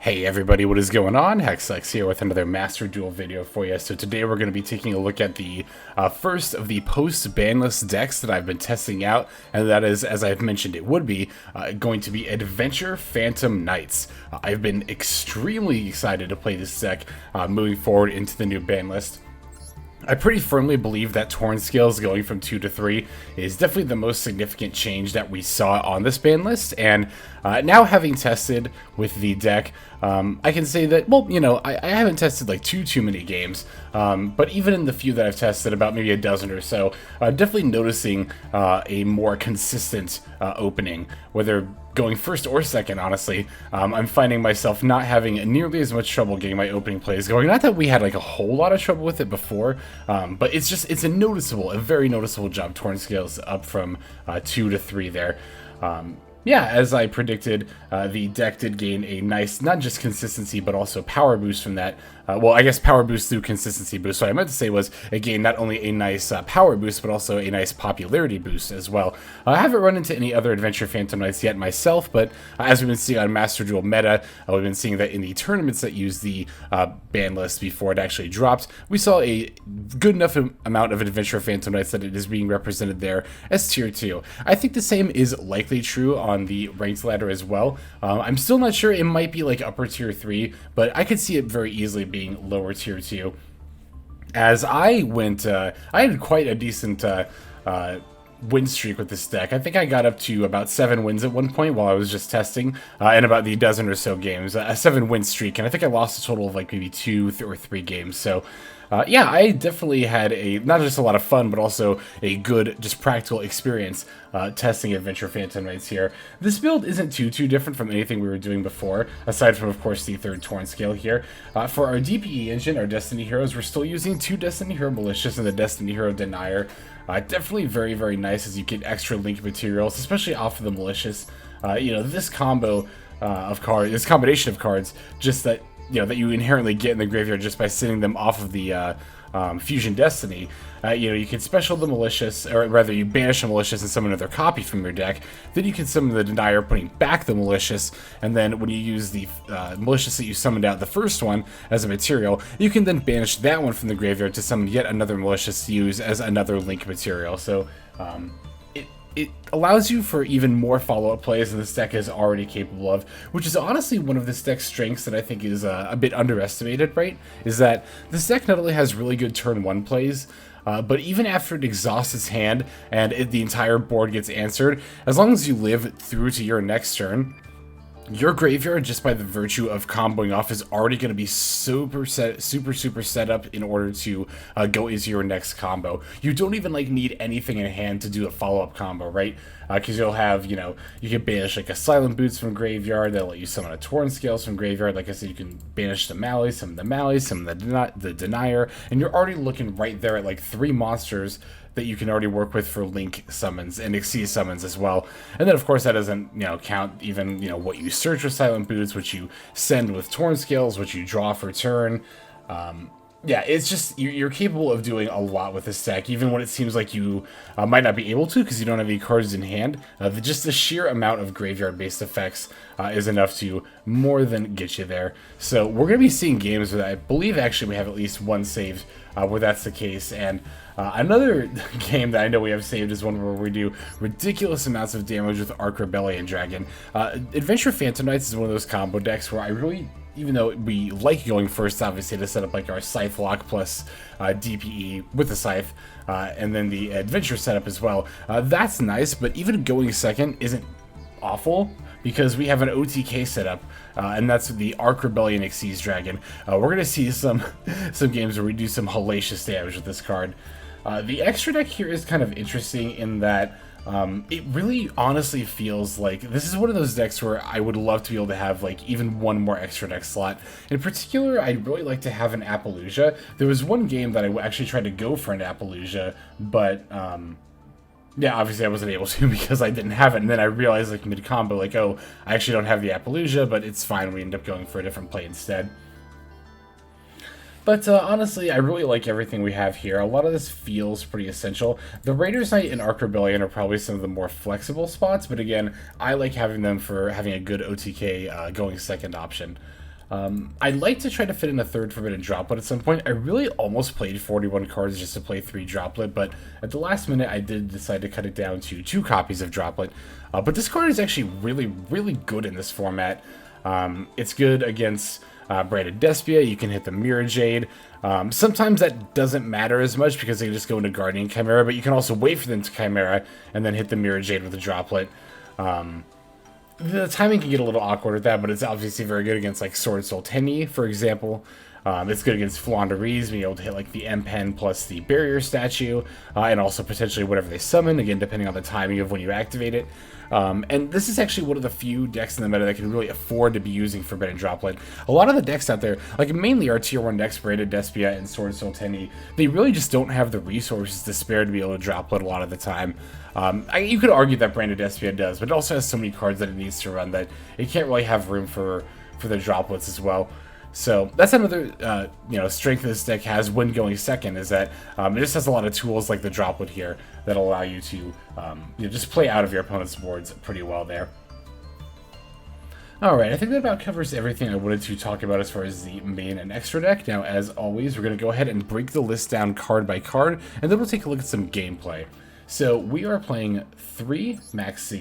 Hey everybody, what is going on? Maxx here with another Master Duel video for you. So today we're going to be taking a look at the first of the post-banlist decks that I've been testing out, and that is, as I've mentioned it would be, going to be Adventure Phantom Knights. I've been extremely excited to play this deck moving forward into the new ban list. I pretty firmly believe that Torn Scales going from 2 to 3 is definitely the most significant change that we saw on this ban list, and now having tested with the deck, I can say that, well, you know, I haven't tested like too many games, but even in the few that I've tested, about maybe a dozen or so, definitely noticing a more consistent opening, whether going first or second, honestly. I'm finding myself not having nearly as much trouble getting my opening plays going. Not that we had like a whole lot of trouble with it before, but it's a very noticeable jump. Torn Scales up from 2 to 3 there. Yeah, as I predicted, the deck did gain a nice, not just consistency, but also power boost from that. Well, I guess power boost through consistency boost. What I meant to say was it gained not only a nice power boost, but also a nice popularity boost as well. I haven't run into any other Adventure Phantom Knights yet myself, but as we've been seeing on Master Duel meta, we've been seeing that in the tournaments that use the ban list before it actually dropped, we saw a good enough amount of Adventure Phantom Knights that it is being represented there as tier 2. I think the same is likely true on the ranked ladder as well. I'm still not sure. It might be like upper tier 3, but I could see it very easily being lower tier 2. As I went, I had quite a decent win streak with this deck. I think I got up to about 7 wins at one point while I was just testing, in about the dozen or so games. A 7-win streak, and I think I lost a total of like maybe 2 or 3 games. So yeah, I definitely had not just a lot of fun, but also a good, just practical experience testing Adventure Phantom Knights here. This build isn't too different from anything we were doing before, aside from, of course, the third Torn Scale here. For our DPE engine, our Destiny Heroes, we're still using 2 Destiny Hero Malicious and the Destiny Hero Denier. Definitely very nice as you get extra link materials, especially off of the Malicious. You know, this combo of cards, this combination of cards, just that, you know, that you inherently get in the graveyard just by sending them off of the Fusion Destiny. You know, you can special the Malicious, or rather you banish a Malicious and summon another copy from your deck. Then you can summon the Denier, putting back the Malicious, and then when you use the Malicious that you summoned out, the first one, as a material, you can then banish that one from the graveyard to summon yet another Malicious to use as another link material. So it allows you for even more follow-up plays than this deck is already capable of, which is honestly one of this deck's strengths that I think is a bit underestimated, right? Is that this deck not only has really good turn 1 plays, but even after it exhausts its hand and the entire board gets answered, as long as you live through to your next turn, your graveyard, just by the virtue of comboing off, is already going to be super set up in order to go into your next combo. You don't even like need anything in hand to do a follow-up combo, right? Because you'll have, you know, you can banish like a Silent Boots from graveyard that'll let you summon a Torn Scales from graveyard. Like I said, you can banish the Malleys, some of the Denier, and you're already looking right there at like 3 monsters that you can already work with for link summons and Exceed summons as well. And then of course that doesn't, you know, count even, you know, what you search with Silent Boots, which you send with Torn Scales, which you draw for turn. Yeah, it's just, you're capable of doing a lot with this deck, even when it seems like you might not be able to because you don't have any cards in hand. Just the sheer amount of graveyard-based effects is enough to more than get you there. So we're going to be seeing games where I believe actually we have at least one saved where that's the case, and another game that I know we have saved is one where we do ridiculous amounts of damage with Arc Rebellion Dragon. Adventure Phantom Knights is one of those combo decks where I really, even though we like going first, obviously, to set up like our Scythe lock plus DPE with the Scythe, and then the Adventure setup as well, that's nice, but even going second isn't awful, because we have an OTK setup, and that's the Arc Rebellion Exceeds Dragon. We're going to see some games where we do some hellacious damage with this card. The extra deck here is kind of interesting in that it really honestly feels like this is one of those decks where I would love to be able to have like even one more extra deck slot. In particular, I'd really like to have an Appaloosa. There was one game that I actually tried to go for an Appaloosa, but yeah, obviously I wasn't able to because I didn't have it, and then I realized like mid-combo, like, oh, I actually don't have the Appaloosa, but it's fine, we end up going for a different play instead. But honestly, I really like everything we have here. A lot of this feels pretty essential. The Raiders Knight and Arc Rebellion are probably some of the more flexible spots, but again, I like having them for having a good OTK going second option. I'd like to try to fit in a third Forbidden Droplet at some point. I really almost played 41 cards just to play 3 Droplet, but at the last minute I did decide to cut it down to 2 copies of Droplet. But this card is actually really good in this format. It's good against Branded Despia. You can hit the Mirror Jade. Sometimes that doesn't matter as much because they just go into Guardian Chimera, but you can also wait for them to Chimera and then hit the Mirror Jade with a Droplet. The timing can get a little awkward with that, but it's obviously very good against like Sword Soul Tenyi, for example. It's good against Flaunderies, being able to hit like the M-Pen plus the Barrier statue, and also potentially whatever they summon, again, depending on the timing of when you activate it. And this is actually one of the few decks in the meta that can really afford to be using Forbidden Droplet. A lot of the decks out there, like mainly our Tier 1 decks, Branded Despia and Sword Soul Tenyi, they really just don't have the resources to spare to be able to Droplet a lot of the time. You could argue that Branded Despia does, but it also has so many cards that it needs to run that it can't really have room for the Droplets as well. So that's another strength this deck has when going second, is that it just has a lot of tools like the Droplet here that allow you to just play out of your opponent's boards pretty well there. Alright, I think that about covers everything I wanted to talk about as far as the main and extra deck. Now, as always, we're going to go ahead and break the list down card by card, and then we'll take a look at some gameplay. So we are playing 3 Maxx,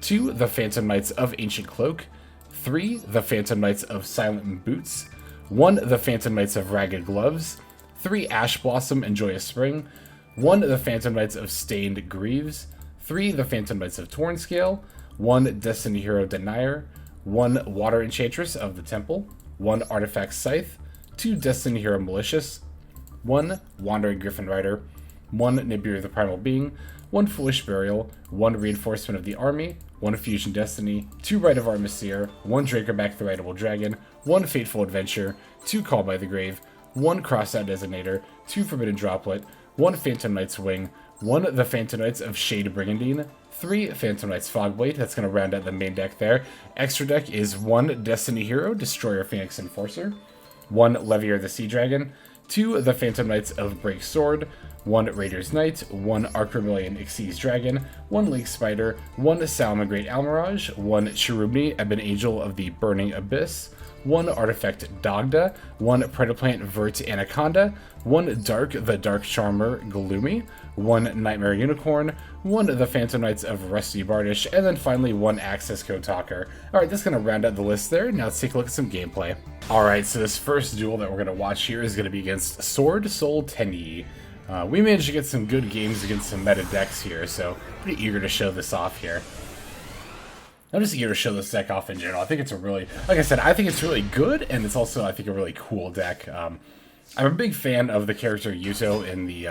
2 the Phantom Knights of Ancient Cloak, 3 the Phantom Knights of Silent Boots, 1 the Phantom Knights of Ragged Gloves, 3 Ash Blossom and Joyous Spring, 1 the Phantom Knights of Stained Greaves, 3 the Phantom Knights of Tornscale, 1 Destiny Hero Denier, 1 Water Enchantress of the Temple, 1 Artifact Scythe, 2 Destiny Hero Malicious, 1 Wandering Griffin Rider, 1 Nibiru the Primal Being, 1 Foolish Burial, 1 Reinforcement of the Army, 1 Fusion Destiny, 2 Rite of Aramesir, 1 Dracoback the Rideable Dragon, 1 Fateful Adventure, 2 Call by the Grave, 1 Crossout Designator, 2 Forbidden Droplet, 1 Phantom Knight's Wing, 1 the Phantom Knights of Shade Brigandine, 3 Phantom Knights Fogblade. That's going to round out the main deck there. Extra deck is 1 Destiny Hero Destroyer Phoenix Enforcer, 1 Leviair the Sea Dragon, 2 the Phantom Knights of Break Sword, 1 Raider's Knight, 1 Archvermillion Xyz Dragon, 1 Lake Spider, 1 Salamangreat Almirage, 1 Cherubni Ebon Angel of the Burning Abyss, 1 Artifact Dagda, 1 Predaplant Vert Anaconda, 1 Dark the Dark Charmer Gloomy, 1 Nightmare Unicorn, 1 the Phantom Knights of Rusty Bardish, and then finally 1 Access Code Talker. Alright, that's going to round out the list there. Now let's take a look at some gameplay. Alright, so this first duel that we're going to watch here is going to be against Sword Soul Tenyi. We managed to get some good games against some meta decks here, so pretty eager to show this off here. I'm just eager to show this deck off in general. I think it's a really, like I said, I think it's really good, and it's also, I think, a really cool deck. I'm a big fan of the character Yuto in the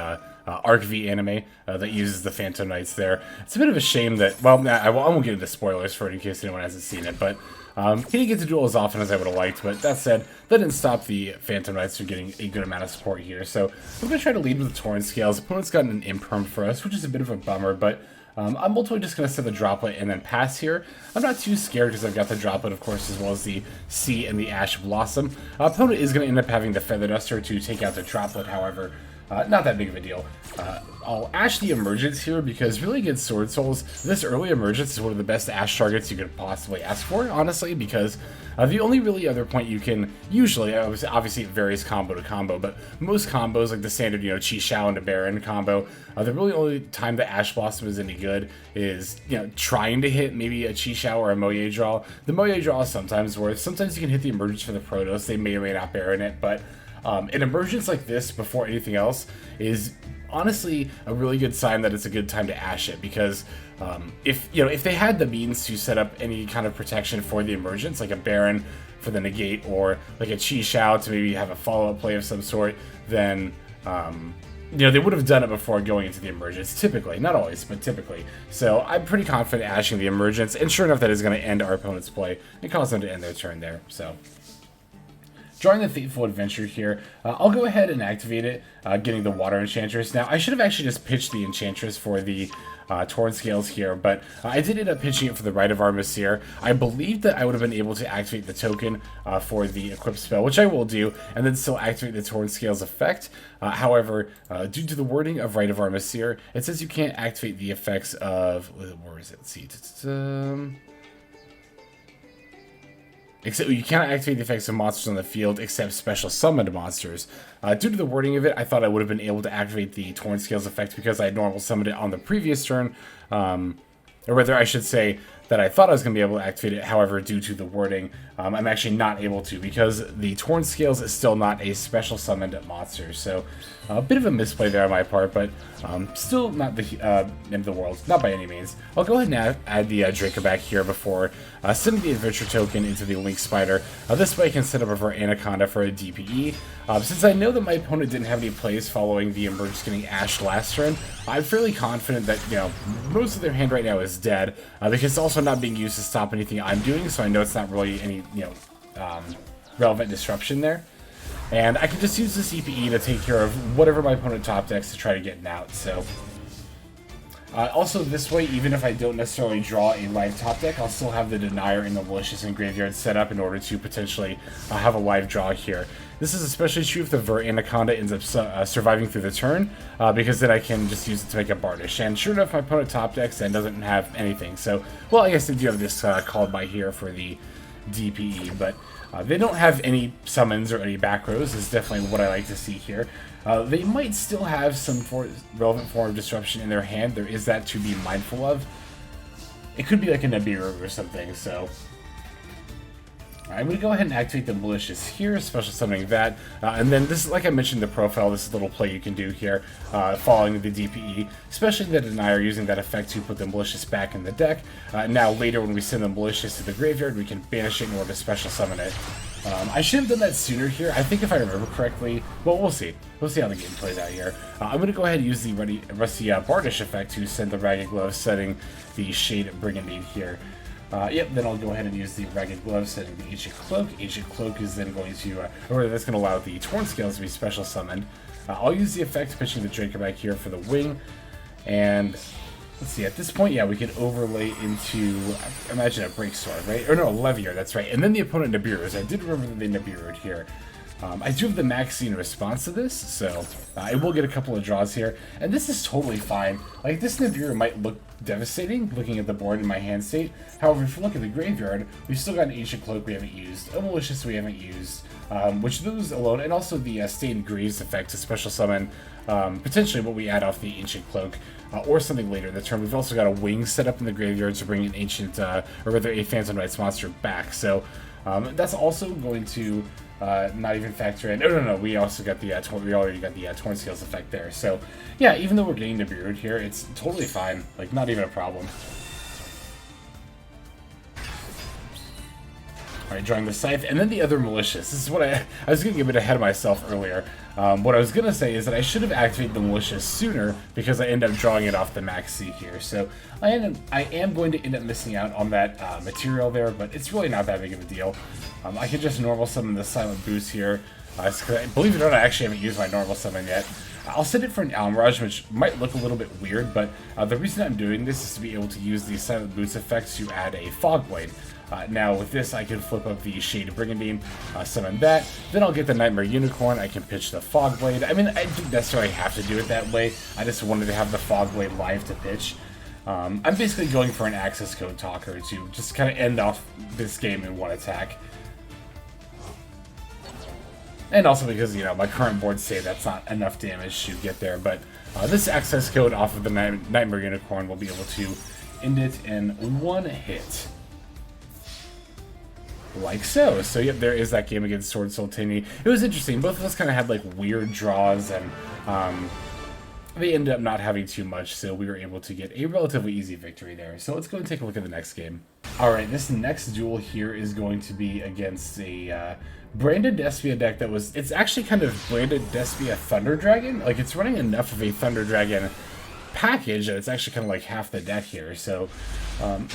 Arc V anime that uses the Phantom Knights there. It's a bit of a shame that, well, I won't get into spoilers for it in case anyone hasn't seen it, but he didn't get to duel as often as I would have liked. But that said, that didn't stop the Phantom Knights from getting a good amount of support here. So we're going to try to lead with the Torrent Scales. Opponent's gotten an Imperm for us, which is a bit of a bummer, but I'm ultimately just going to set the Droplet and then pass here. I'm not too scared because I've got the Droplet, of course, as well as the Sea and the Ash Blossom. Opponent is going to end up having the Feather Duster to take out the Droplet, however. Not that big of a deal. I'll Ash the Emergence here because really against Sword Souls, this early Emergence is one of the best Ash targets you could possibly ask for, honestly, because the only really other point you can usually, obviously it varies combo to combo, but most combos, like the standard, Chi Shao and a Baron combo, the really only time that Ash Blossom is any good is, trying to hit maybe a Chi Shao or a Moye draw. The Moye draw is sometimes worth. Sometimes you can hit the Emergence for the Protoss. They may or may not Baron it, but an Emergence like this before anything else is honestly a really good sign that it's a good time to Ash it, because if they had the means to set up any kind of protection for the Emergence, like a Baron for the negate or like a Chi Shao to maybe have a follow-up play of some sort, then they would have done it before going into the Emergence, typically. Not always, but typically. So I'm pretty confident ashing the Emergence, and sure enough that is going to end our opponent's play and cause them to end their turn there. So drawing the Fateful Adventure here, I'll go ahead and activate it, getting the Water Enchantress. Now, I should have actually just pitched the Enchantress for the Torn Scales here, but I did end up pitching it for the Rite of Aramesir. I believed that I would have been able to activate the token for the Equip spell, which I will do, and then still activate the Torn Scales effect. However, due to the wording of Rite of Aramesir, it says you can't activate the effects of, where is it? Let's see. Except you cannot activate the effects of monsters on the field except special summoned monsters. Due to the wording of it, I thought I would have been able to activate the Torn Scales effect because I had normal summoned it on the previous turn. Or rather, I should say that I thought I was going to be able to activate it. However, due to the wording, I'm actually not able to because the Torn Scales is still not a special summoned monster. So a bit of a misplay there on my part, but still not the end of the world. Not by any means. I'll go ahead and add the Dracoback here before sending the adventure token into the Link Spider. This way I can set up a Anaconda for a DPE. Since I know that my opponent didn't have any plays following the Emerge getting ashed last turn, I'm fairly confident that, you know, most of their hand right now is dead, because it's also not being used to stop anything I'm doing, so I know it's not really any, you know, relevant disruption there. And I can just use this EPE to take care of whatever my opponent top decks to try to get an out, so... also, this way, even if I don't necessarily draw a live top deck, I'll still have the Denier and the Malicious and Graveyard set up in order to potentially have a live draw here. This is especially true if the Anaconda ends up surviving through the turn, because then I can just use it to make a Bardish. And sure enough, my opponent top decks and doesn't have anything. So, well, I guess they do have this called by here for the DPE, but they don't have any summons or any back rows. Is definitely what I like to see here. They might still have some relevant form of disruption in their hand. There is that to be mindful of. It could be like a Nibiru or something, so... I'm going to go ahead and activate the Malicious here, special summoning that. And then this, like I mentioned in the profile, this little play you can do here, following the DPE, especially the Denier, using that effect to put the Malicious back in the deck. Now later when we send the Malicious to the graveyard, we can banish it in order to special summon it. I should have done that sooner here. I think if I remember correctly, well, we'll see. We'll see how the game plays out here. I'm going to go ahead and use the Rusty Bardish effect to send the Ragged Glove, setting the Shade Brigandine here. Yep, then I'll go ahead and use the Ragged Glove, setting the Ancient Cloak. Ancient Cloak is then going to, or that's going to allow the Torn Scales to be special summoned. I'll use the effect, pitching the Dracoback here for the wing. And let's see, at this point, yeah, we can overlay into, imagine a Break Sword, right? Or no, Leviair, that's right. And then the opponent Nibiru. I did remember that they Nibiru'd here. I do have the Maxx in response to this, so I will get a couple of draws here. And this is totally fine. Like, this Nibiru might look devastating, looking at the board in my hand state. However, if you look at the graveyard, we've still got an Ancient Cloak we haven't used, a Malicious we haven't used, which those alone, and also the Stained Greaves effect to special summon, potentially what we add off the Ancient Cloak, or something later in the turn. We've also got a wing set up in the graveyard to bring an Ancient, or rather a Phantom Knight's monster back. So that's also going to not even factor in. No. We also got the we already got the Torn Scales effect there. So yeah, even though we're getting Nibiru here, it's totally fine. Like, not even a problem. Alright, drawing the Scythe, and then the other Malicious. This is what I was getting a bit ahead of myself earlier. What I was going to say is that I should have activated the Malicious sooner because I end up drawing it off the Maxx here. So I am going to end up missing out on that material there, but it's really not that big of a deal. I can just normal summon the Silent Boost here. Believe it or not, I actually haven't used my normal summon yet. I'll set it for an Almirage, which might look a little bit weird, but the reason I'm doing this is to be able to use the Silent Boots effect to add a Fog Blade. Now with this, I can flip up the Shade Brigandine, summon that, then I'll get the Nightmare Unicorn, I can pitch the Fog Blade. I mean, I didn't necessarily have to do it that way, I just wanted to have the Fog Blade live to pitch. I'm basically going for an access code talker to just kind of end off this game in one attack. And also because, you know, my current boards say that's not enough damage to get there, but this access code off of the Nightmare Unicorn will be able to end it in one hit. Like so. So yep, there is that game against Sword Sultani. It was interesting. Both of us kind of had like weird draws, and they ended up not having too much, so we were able to get a relatively easy victory there. So let's go and take a look at the next game. Alright, this next duel here is going to be against a Branded Despia deck that was, it's actually kind of Branded Despia Thunder Dragon. Like, it's running enough of a Thunder Dragon package that it's actually kind of like half the deck here. So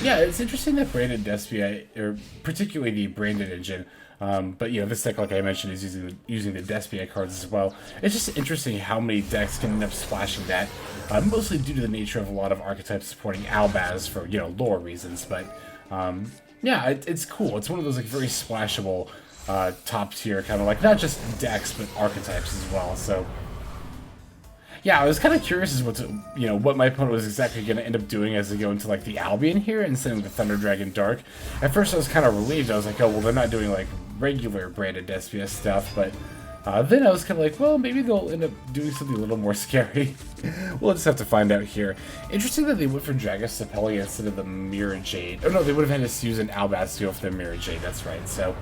yeah, it's interesting that Branded Despia, or particularly the Branded engine, but you know, this deck, like I mentioned, is using the Despia cards as well. It's just interesting how many decks can end up splashing that, mostly due to the nature of a lot of archetypes supporting Albaz for, you know, lore reasons. But yeah, it's cool. It's one of those like very splashable top tier kind of like not just decks but archetypes as well. So yeah, I was kind of curious as what my opponent was exactly going to end up doing as they go into like the Albion here and sending the Thunder Dragon Dark. At first I was kind of relieved. I was like, oh well, they're not doing like regular branded SPS stuff, but then I was kind of like, well, maybe they'll end up doing something a little more scary. We'll just have to find out here. Interesting that they went for Dragus Sepelia instead of the Mirror Jade. Oh no, they would have had to use an Albastio for the Mirror Jade, that's right, so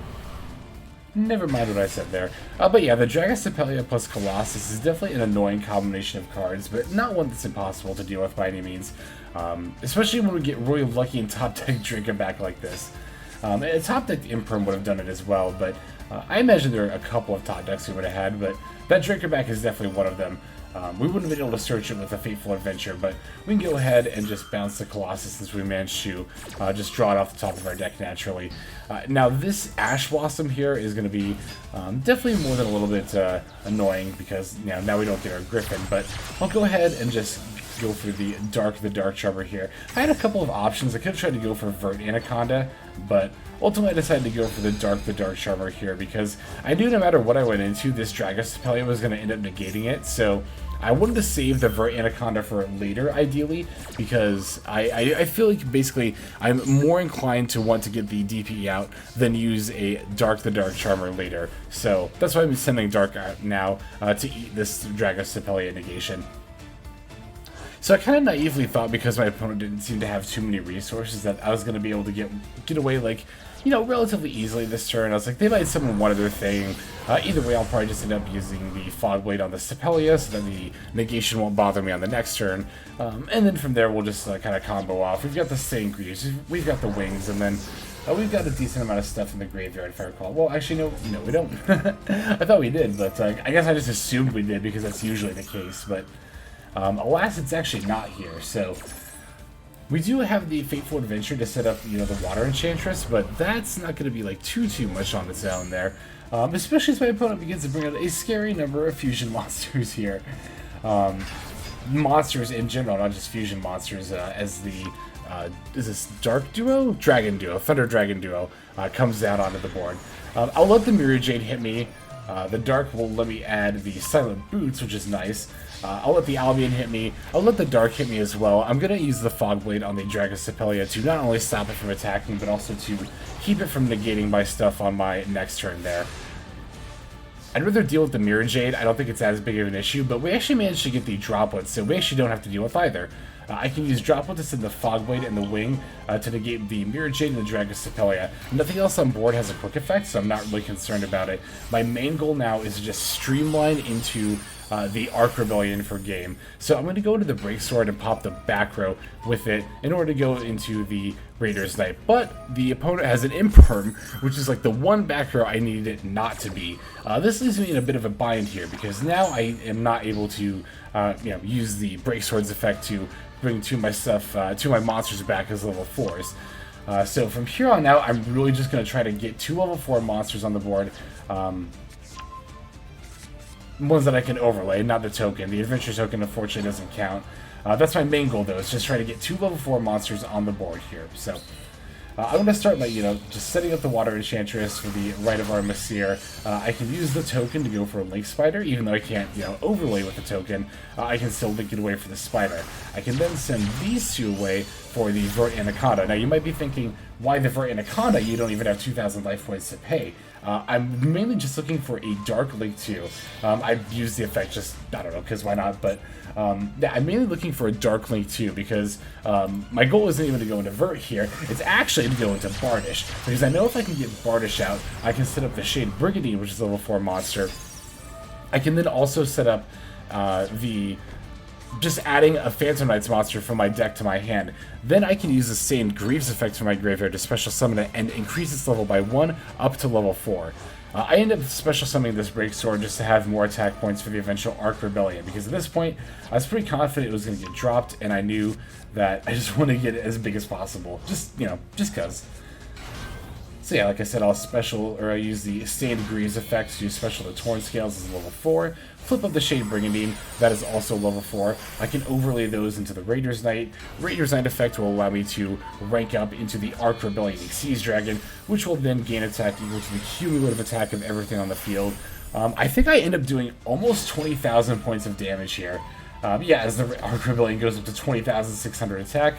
never mind what I said there. But yeah, the Dragus Sepelia plus Colossus is definitely an annoying combination of cards, but not one that's impossible to deal with by any means. Especially when we get really lucky in top deck Dracoback like this. Top deck Imperm would have done it as well, but I imagine there are a couple of top decks we would have had, but that Dracoback is definitely one of them. We wouldn't have been able to search it with a Fateful Adventure, but we can go ahead and just bounce the Colossus since we managed to just draw it off the top of our deck naturally. Now this Ash Blossom here is going to be definitely more than a little bit annoying because now we don't get our Gryphon, but I'll go ahead and just go for the Dark Charmer here. I had a couple of options. I could have tried to go for Vert Anaconda, but ultimately I decided to go for the Dark Charmer here because I knew no matter what I went into, this Dragus Sepelia was going to end up negating it, so I wanted to save the Vert Anaconda for later, ideally, because I feel like basically I'm more inclined to want to get the DP out than use a Dark Charmer later. So that's why I'm sending Dark out now to eat this Dragus Sepelia negation. So I kind of naively thought because my opponent didn't seem to have too many resources that I was going to be able to get away like, relatively easily this turn. I was like, they might summon one other thing. Either way, I'll probably just end up using the Fog Blade on the Sepelia so that the negation won't bother me on the next turn. And then from there, we'll just kind of combo off. We've got the same Greaves, we've got the Wings, and then we've got a decent amount of stuff in the graveyard, if I recall. Well, actually, no, we don't. I thought we did, but I guess I just assumed we did because that's usually the case. But alas, it's actually not here. So we do have the Fateful Adventure to set up, the Water Enchantress, but that's not going to be like too much on its own there. Especially as my opponent begins to bring out a scary number of fusion monsters here. Monsters in general, not just fusion monsters, as the is this Dark Duo? Dragon Duo, Thunder Dragon Duo comes down onto the board. I'll let the Mirror Jade hit me. The Dark will let me add the Silent Boots, which is nice. I'll let the Albion hit me. I'll let the Dark hit me as well. I'm going to use the Fog Blade on the Dragus Sepelia to not only stop it from attacking, but also to keep it from negating my stuff on my next turn there. I'd rather deal with the Mirror Jade. I don't think it's as big of an issue, but we actually managed to get the Droplet, so we actually don't have to deal with either. I can use Droplet to send the Fog Blade and the Wing to negate the Mirror Jade and the Dragus Sepelia. Nothing else on board has a quick effect, so I'm not really concerned about it. My main goal now is to just streamline into the Arc Rebellion for game. So I'm going to go into the Breaksword and pop the back row with it in order to go into the Raider's Knight. But the opponent has an Imperm, which is like the one back row I needed it not to be. This leaves me in a bit of a bind here because now I am not able to use the Breaksword's effect to bring to my monsters back as level 4s. So from here on out, I'm really just going to try to get 2 level 4 monsters on the board. Ones that I can overlay, not the token. The adventure token unfortunately doesn't count. That's my main goal though, is just try to get 2 level 4 monsters on the board here. So I'm going to start by, just setting up the Water Enchantress for the Rite of Aramesir. I can use the token to go for a Link Spider, even though I can't, overlay with the token. I can still link it away for the Spider. I can then send these 2 away for the Vert Anaconda. Now you might be thinking, why the Vert Anaconda? You don't even have 2,000 life points to pay. I'm mainly just looking for a Dark Link 2. I use the effect just, I don't know, because why not, but yeah, I'm mainly looking for a Dark Link 2 because my goal isn't even to go into Vert here, it's actually to go into Bardish, because I know if I can get Bardish out, I can set up the Shade Brigandine, which is a level 4 monster. I can then also set up just adding a Phantom Knights monster from my deck to my hand. Then I can use the same Greaves effect from my graveyard to special summon it and increase its level by 1 up to level 4. I end up special summoning this Breaksword just to have more attack points for the eventual Arc Rebellion, because at this point I was pretty confident it was going to get dropped, and I knew that I just wanted to get it as big as possible, just cause. So yeah, like I said, I use the Stained Greaves effect to special the Torn Scales as level 4, flip up the Shade Brigandine, that is also level 4. I can overlay those into the Raider's Knight. Raider's Knight effect will allow me to rank up into the Arc Rebellion Sea Dragon, which will then gain attack equal to the cumulative attack of everything on the field. I think I end up doing almost 20,000 points of damage here. Yeah, as the Arc Rebellion goes up to 20,600 attack,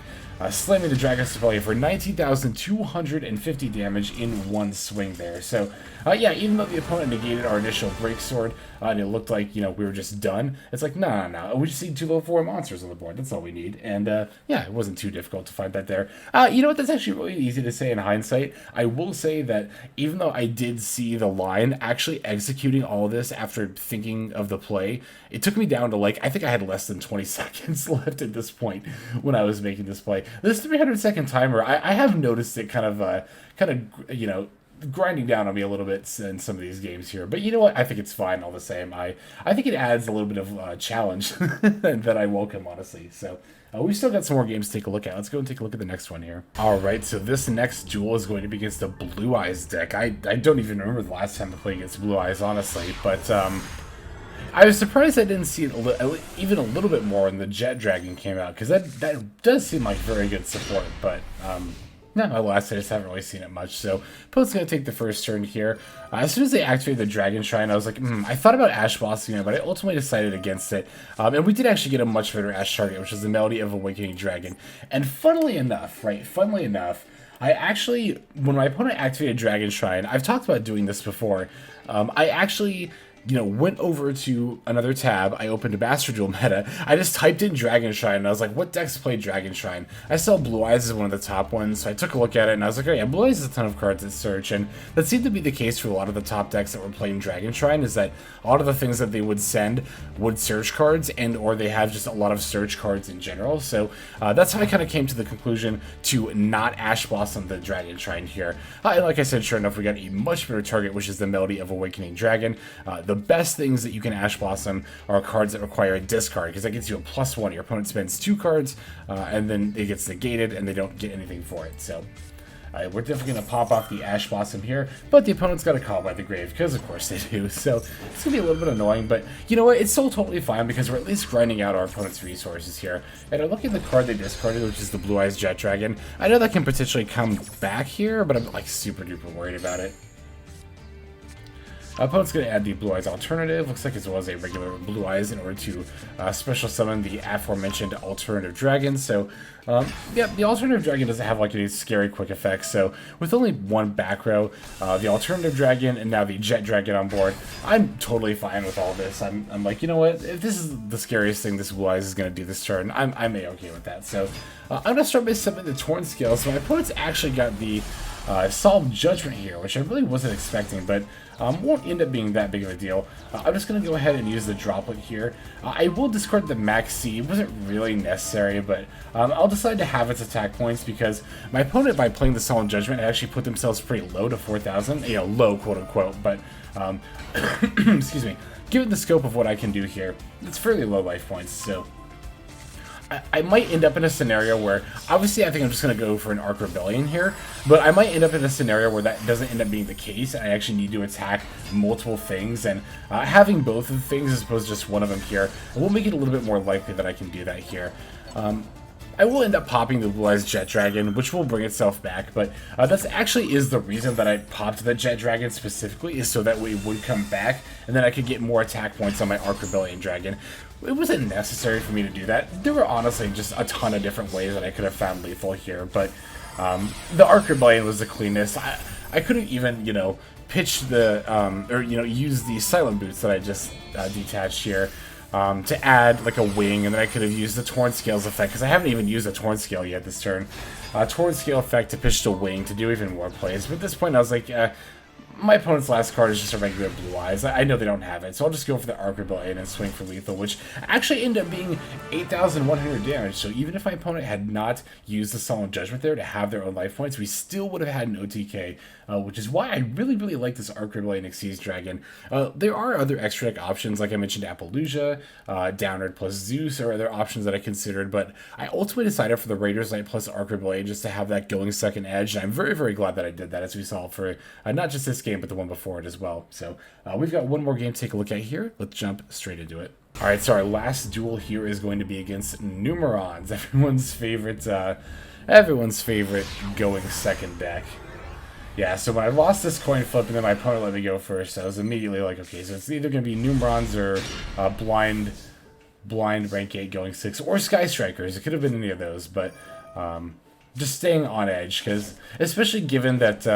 slamming the Dragon Rebellion for 19,250 damage in one swing there. So, yeah, even though the opponent negated our initial Break Sword, and it looked like, you know, we were just done, it's like, no, we just need 2 level 4 monsters on the board. That's all we need. And, yeah, it wasn't too difficult to find that there. You know what? That's actually really easy to say in hindsight. I will say that even though I did see the line, actually executing all this after thinking of the play, it took me down to, like, I think I had less than 20 seconds left at this point when I was making this play. This 300-second timer, I have noticed it kind of, you know, grinding down on me a little bit in some of these games here. But you know what? I think it's fine all the same. I think it adds a little bit of challenge that I welcome, honestly. So we've still got some more games to take a look at. Let's go and take a look at the next one here. All right, so this next duel is going to be against the Blue Eyes deck. I don't even remember the last time I played against Blue Eyes, honestly. But I was surprised I didn't see it even a little bit more when the Jet Dragon came out, because that does seem like very good support, but no, alas, I just haven't really seen it much. So, opponent's going to take the first turn here. As soon as they activated the Dragon Shrine, I was like, I thought about Ash Blossoming it, but I ultimately decided against it. And we did actually get a much better Ash target, which is the Melody of Awakening Dragon. And funnily enough, I actually, when my opponent activated Dragon Shrine, I've talked about doing this before, I actually, you know, went over to another tab. I opened a Master Duel meta. I just typed in Dragon Shrine, and I was like, what decks play Dragon Shrine? I saw Blue Eyes as one of the top ones, so I took a look at it, and I was like, oh yeah, Blue Eyes has a ton of cards at search, and that seemed to be the case for a lot of the top decks that were playing Dragon Shrine, is that a lot of the things that they would send would search cards, and or they have just a lot of search cards in general. So that's how I kind of came to the conclusion to not Ash Blossom the Dragon Shrine here. And like I said, sure enough, we got a much better target, which is the Melody of Awakening Dragon. The best things that you can Ash Blossom are cards that require a discard, because that gets you a +1. Your opponent spends 2 cards, and then it gets negated, and they don't get anything for it. So we're definitely going to pop off the Ash Blossom here, but the opponent's got a Call by the Grave, because of course they do. So it's going to be a little bit annoying, but you know what? It's still totally fine, because we're at least grinding out our opponent's resources here. And I look at the card they discarded, which is the Blue Eyes Jet Dragon. I know that can potentially come back here, but I'm like super duper worried about it. Opponent's going to add the Blue Eyes alternative. Looks like it was a regular Blue Eyes in order to special summon the aforementioned alternative dragon. So, yeah, the alternative dragon doesn't have like any scary quick effects. So, with only one back row, the alternative dragon and now the jet dragon on board, I'm totally fine with all this. I'm like, you know what? If this is the scariest thing this Blue Eyes is going to do this turn, I'm a-okay with that. So, I'm going to start by summoning the Torn Scale. So, my opponent's actually got the Solemn Judgment here, which I really wasn't expecting, but won't end up being that big of a deal. I'm just going to go ahead and use the Droplet here. I will discard the Maxx. It wasn't really necessary, but I'll decide to have its attack points, because my opponent, by playing the Solemn Judgment, actually put themselves pretty low to 4,000. You know, low, quote-unquote, but excuse me. Given the scope of what I can do here, it's fairly low life points, so I might end up in a scenario where, obviously I think I'm just going to go for an Arc Rebellion here, but I might end up in a scenario where that doesn't end up being the case. I actually need to attack multiple things, and having both of the things as opposed to just one of them here will make it a little bit more likely that I can do that here. I will end up popping the Blue Eyes Jet Dragon, which will bring itself back, but that's actually is the reason that I popped the Jet Dragon specifically, is so that way it would come back, and then I could get more attack points on my Arc Rebellion Dragon. It wasn't necessary for me to do that. There were honestly just a ton of different ways that I could have found lethal here, but the Arc Rebellion was the cleanest. I couldn't even, you know, pitch the, or, you know, use the Silent Boots that I just detached here. To add like a wing, and then I could have used the Torn Scales effect, because I haven't even used a Torn Scale yet this turn. Torn Scale effect to pitch the wing to do even more plays, but at this point I was like, my opponent's last card is just a regular Blue Eyes. I know they don't have it, so I'll just go for the Arc Rebellion and swing for lethal, which actually ended up being 8,100 damage. So even if my opponent had not used the Solemn Judgment there to have their own life points, we still would have had an OTK, which is why I really, really like this Arc Rebellion Xyz Dragon. There are other extra deck options, like I mentioned, Appaloosa, Downward plus Zeus, or other options that I considered, but I ultimately decided for the Raiders Knight plus Arc Rebellion just to have that going second edge, and I'm very, very glad that I did that, as we saw for not just this game, but the one before it as well. So we've got one more game to take a look at here. Let's jump straight into it. Alright, so our last duel here is going to be against Numerons, everyone's favorite going second deck. Yeah, so when I lost this coin flip and then my opponent let me go first, I was immediately like, okay, so it's either going to be Numerons or Blind Blind, Rank 8 going 6, or Sky Strikers. It could have been any of those, but just staying on edge, because especially given that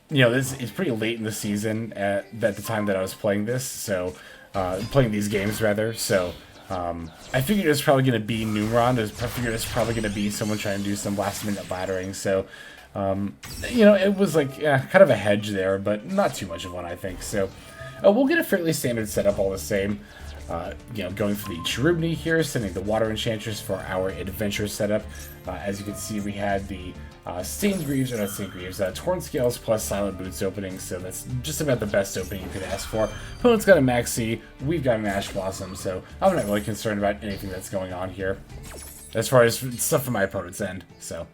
you know, this it's pretty late in the season at the time that I was playing this, so playing these games rather. So I figured it was probably going to be Numeron. I figured it's probably going to be someone trying to do some last minute laddering. So you know, it was like kind of a hedge there, but not too much of one, I think. So we'll get a fairly standard setup all the same. You know, going for the Cherubini here, sending the Water Enchantress for our adventure setup. As you can see, we had the Stained Greaves, or not Stained Greaves, Torn Scales plus Silent Boots opening, so that's just about the best opening you could ask for. Opponent's got a Maxx, we've got an Ash Blossom, so I'm not really concerned about anything that's going on here, as far as stuff from my opponent's end, so...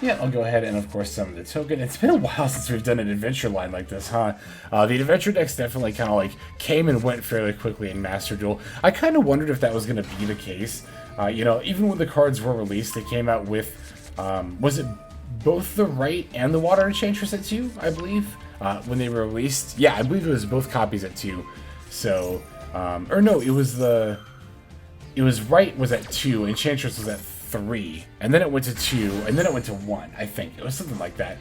Yeah, I'll go ahead and, of course, summon the token. It's been a while since we've done an adventure line like this, huh? The adventure decks definitely kind of, like, came and went fairly quickly in Master Duel. I kind of wondered if that was going to be the case. You know, even when the cards were released, they came out with, was it both the Rite and the Water Enchantress at 2, I believe? When they were released? Yeah, I believe it was both copies at 2. So, or no, it was Rite was at 2, Enchantress was at 3, and then it went to 2, and then it went to 1, I think. It was something like that.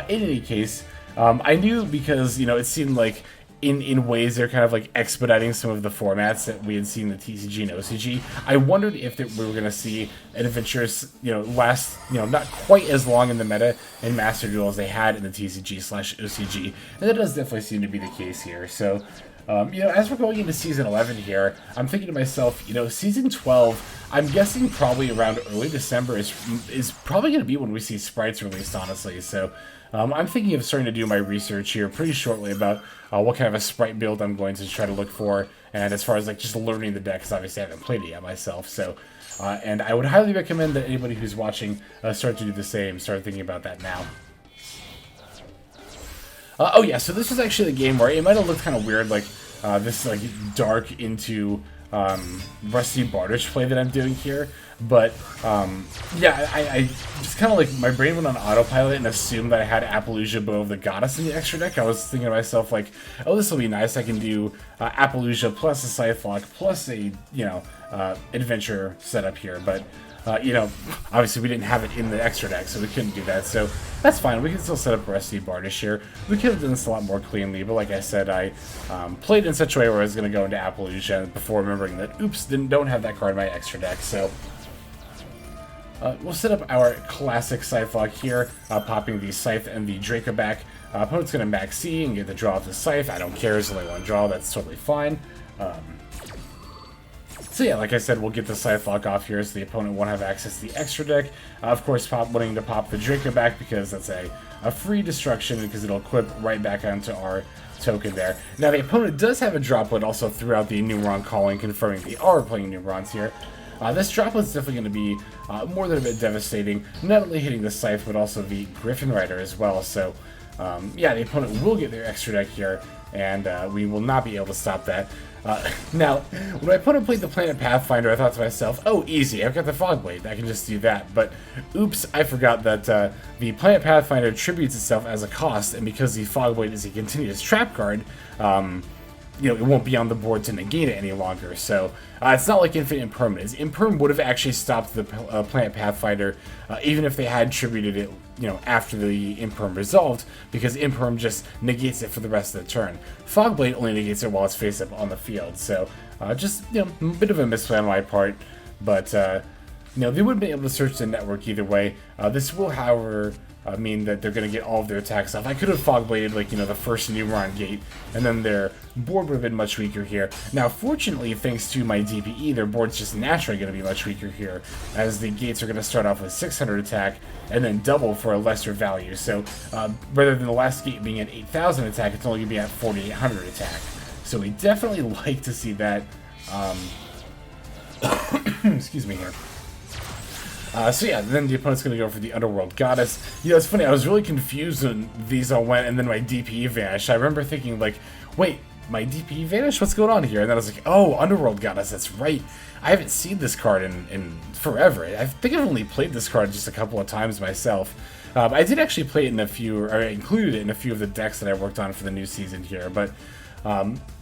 In any case, I knew because, you know, it seemed like in ways they're kind of like expediting some of the formats that we had seen in the TCG and OCG. I wondered if we were going to see an adventures, you know, last, you know, not quite as long in the meta in Master Duel as they had in the TCG/OCG, and that does definitely seem to be the case here. So, you know, as we're going into Season 11 here, I'm thinking to myself, you know, Season 12, I'm guessing probably around early December is probably going to be when we see sprites released, honestly. So I'm thinking of starting to do my research here pretty shortly about what kind of a sprite build I'm going to try to look for, and as far as like just learning the deck, because obviously I haven't played it yet myself. So, and I would highly recommend that anybody who's watching start to do the same, start thinking about that now. Oh yeah, so this was actually the game where it might have looked kind of weird, like this like dark into Rusty Bardish play that I'm doing here, but yeah, I just kind of like, my brain went on autopilot and assumed that I had Appaloosa Bow of the Goddess in the extra deck. I was thinking to myself like, oh, this will be nice, I can do Appaloosa plus a Scythe Lock plus a, you know, adventure setup here, but you know, obviously we didn't have it in the extra deck, so we couldn't do that, so that's fine. We can still set up Rusty Bardish here. We could have done this a lot more cleanly, but like I said, I played in such a way where I was going to go into Appaloosa before remembering that, oops, don't have that card in my extra deck, so we'll set up our classic Scythe Lock here, popping the Scythe and the Dracoback. Opponent's going to Maxx and get the draw of the Scythe. I don't care, it's only one draw, that's totally fine. So yeah, like I said, we'll get the Scythe Lock off here so the opponent won't have access to the extra deck. Of course, wanting to pop the Dracoback because that's a free destruction, because it'll equip right back onto our token there. Now the opponent does have a Droplet also throughout the Numeron calling, confirming they are playing Numerons here. This Droplet's definitely going to be more than a bit devastating, not only hitting the Scythe, but also the Gryphon Rider as well. So yeah, the opponent will get their extra deck here, and we will not be able to stop that. Now, when my opponent played the Planet Pathfinder, I thought to myself, oh, easy, I've got the Fogblade, I can just do that. But, oops, I forgot that the Planet Pathfinder attributes itself as a cost, and because the Fogblade is a continuous trap card, you know, it won't be on the board to negate it any longer. So it's not like Infinite Impermanence. Imperm would have actually stopped the Planet Pathfinder even if they had tributed it, you know, after the Imperm resolved, because Imperm just negates it for the rest of the turn. Fogblade only negates it while it's face up on the field. So just, you know, a bit of a misplay on my part, but you know, they wouldn't be able to search the network either way. This will, however, mean that they're going to get all of their attacks off. I could have Fogbladed, like, you know, the first Numeron gate, and then their board would have been much weaker here. Now, fortunately, thanks to my DPE, their board's just naturally going to be much weaker here, as the gates are going to start off with 600 attack, and then double for a lesser value. So, rather than the last gate being at 8,000 attack, it's only going to be at 4,800 attack. So we definitely like to see that, excuse me here. So yeah, then the opponent's going to go for the Underworld Goddess. You know, it's funny, I was really confused when these all went and then my DPE vanished. I remember thinking, like, wait, my DPE vanished? What's going on here? And then I was like, oh, Underworld Goddess, that's right. I haven't seen this card in forever. I think I've only played this card just a couple of times myself. I did actually play it in a few, or I included it in a few of the decks that I worked on for the new season here, but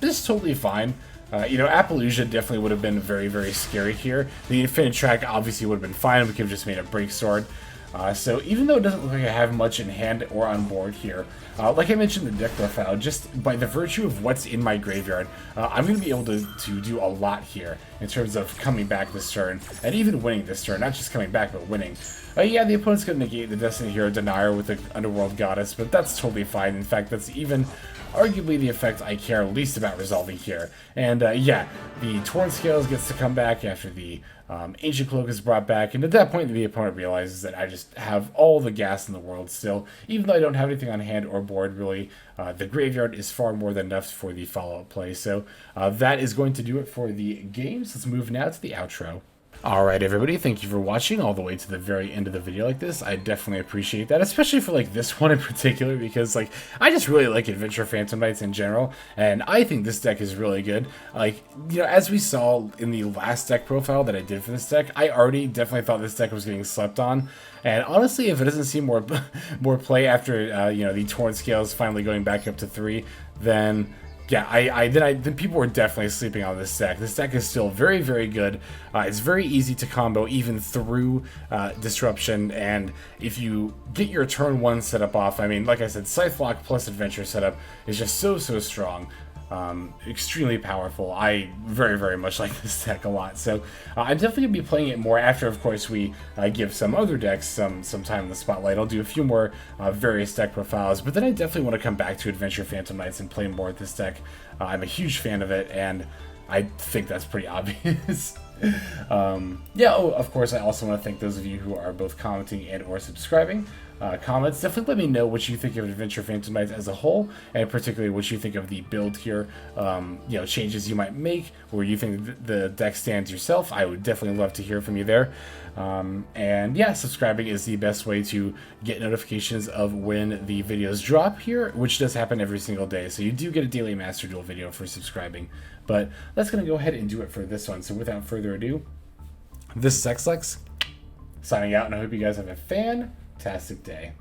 this is totally fine. You know, Appaloosa definitely would have been very, very scary here. The Infinite Track obviously would have been fine. We could have just made a Break Sword. So even though it doesn't look like I have much in hand or on board here, like I mentioned in the deck profile, just by the virtue of what's in my graveyard, I'm going to be able to do a lot here in terms of coming back this turn, and even winning this turn. Not just coming back, but winning. Yeah, the opponent's going to negate the Destiny Hero Denier with the Underworld Goddess, but that's totally fine. In fact, that's even arguably the effect I care least about resolving here. And yeah, the Torn Scales gets to come back after the Ancient Cloak is brought back, and at that point the opponent realizes that I just have all the gas in the world still, even though I don't have anything on hand or board really. The graveyard is far more than enough for the follow-up play, so that is going to do it for the games. Let's move now to the outro. Alright everybody, thank you for watching all the way to the very end of the video like this. I definitely appreciate that, especially for like this one in particular, because like I just really like Adventure Phantom Knights in general, and I think this deck is really good. Like, you know, as we saw in the last deck profile that I did for this deck, I already definitely thought this deck was getting slept on, and honestly, if it doesn't see more play after you know, the Torn Scales finally going back up to 3, then yeah, then people were definitely sleeping on this deck. This deck is still very, very good. It's very easy to combo even through Disruption, and if you get your turn 1 setup off, I mean, like I said, Scythe Lock plus Adventure setup is just so strong. Extremely powerful. I very, very much like this deck a lot. So I'm definitely going to be playing it more after, of course, we give some other decks some time in the spotlight. I'll do a few more various deck profiles, but then I definitely want to come back to Adventure Phantom Knights and play more with this deck. I'm a huge fan of it, and I think that's pretty obvious. Yeah, oh, of course, I also want to thank those of you who are both commenting and or subscribing. Comments, definitely let me know what you think of Adventure Phantom Knights as a whole, and particularly what you think of the build here, you know, changes you might make, or you think the deck stands yourself. I would definitely love to hear from you there. And yeah, subscribing is the best way to get notifications of when the videos drop here, which does happen every single day, so you do get a daily Master Duel video for subscribing. But that's going to go ahead and do it for this one, so without further ado, this is XLex, signing out, and I hope you guys have a fantastic day.